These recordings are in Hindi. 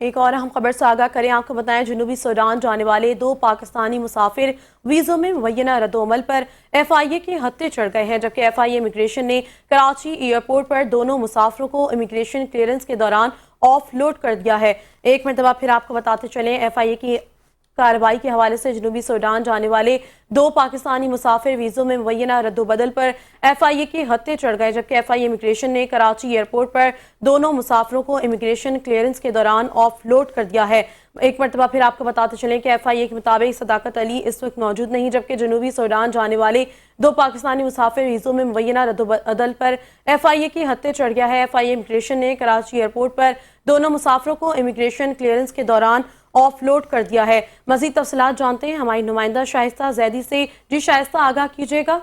एक और अहम खबर से आगाह करें, आपको बताएं जनूबी सूडान जाने वाले 2 पाकिस्तानी मुसाफिर वीज़ों में मुय्यना रद्दोमल पर FIA के हत्थे चढ़ गए हैं, जबकि FIA इमिग्रेशन ने कराची एयरपोर्ट पर दोनों मुसाफिरों को इमिग्रेशन क्लियरेंस के दौरान ऑफ लोड कर दिया है। एक मरतबा फिर आपको बताते चलें, FIA की कार्रवाई के हवाले से जनूबी सूडान जाने वाले 2 पाकिस्तानी मुसाफिर वीज़ों में मुय्यना रद्दोबदल पर FIA के हत्थे चढ़ गए, जबकि FIA इमिग्रेशन ने कराची एयरपोर्ट पर दोनों मुसाफिरों को इमिग्रेशन क्लियरेंस के दौरान ऑफ लोड कर दिया है। एक मरतबा फिर आपको बताते चलें कि FIA के मुताबिक सदाकत अली इस वक्त मौजूद नहीं, जबकि जनूबी सूडान जाने वाले 2 पाकिस्तानी मुसाफिर वीज़ों में मुय्यना रद्दोबदल पर FIA के हत्थे चढ़ गया है। FIA इमिग्रेशन ने कराची एयरपोर्ट पर दोनों मुसाफिरों को इमिग्रेशन क्लियरेंस के दौरान ऑफ लोड कर दिया है। मजीद तफसीलात जानते हैं हमारी नुमाइंदा शाइस्ता जैदी से। जी शाइस्ता, आगाह कीजिएगा।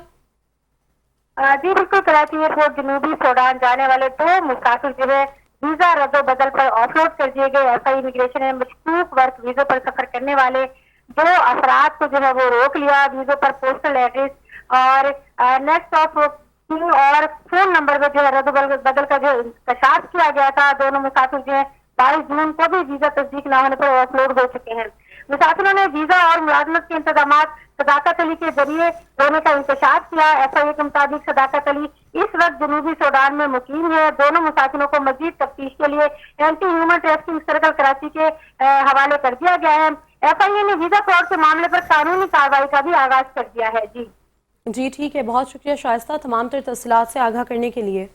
जी बिल्कुल, कराची एयरपोर्ट जनूबी सूडान जाने वाले 2 मुसाफिर जो है वीजा रद्दो बदल पर ऑफलोड कर दिए गए। FIA इमिग्रेशन ने मशकूक वर्क वीजों पर सफर करने वाले 2 अफराद को जो है वो रोक लिया। वीजों पर पोस्टल एड्रेस और नेक्स्ट ऑफ और फोन नंबर पर जो है रद्दो बदल का जो इंकशाफ किया गया था। दोनों मुसाफिर जो है 22 जून को भी वीजा तस्दीक न होने पर ऑफलोड हो चुके हैं। मुसाफिरों ने वीजा और मुलाजमत के इंतजाम सदाकत अली के जरिए होने का इंकशाफ किया। FIA के मुताबिक सदाकत अली इस वक्त जनूबी सूडान में मुकीम है। दोनों मुसाफिरों को मजीद तफ्तीश के लिए anti human trafficking circle Karachi के हवाले कर दिया गया है। FIA ने वीजा फ्रॉड के मामले पर कानूनी कार्रवाई का भी आगाज कर दिया है। जी ठीक है, बहुत शुक्रिया शाइस्ता तमाम तर तफसीलात से आगाह करने के लिए।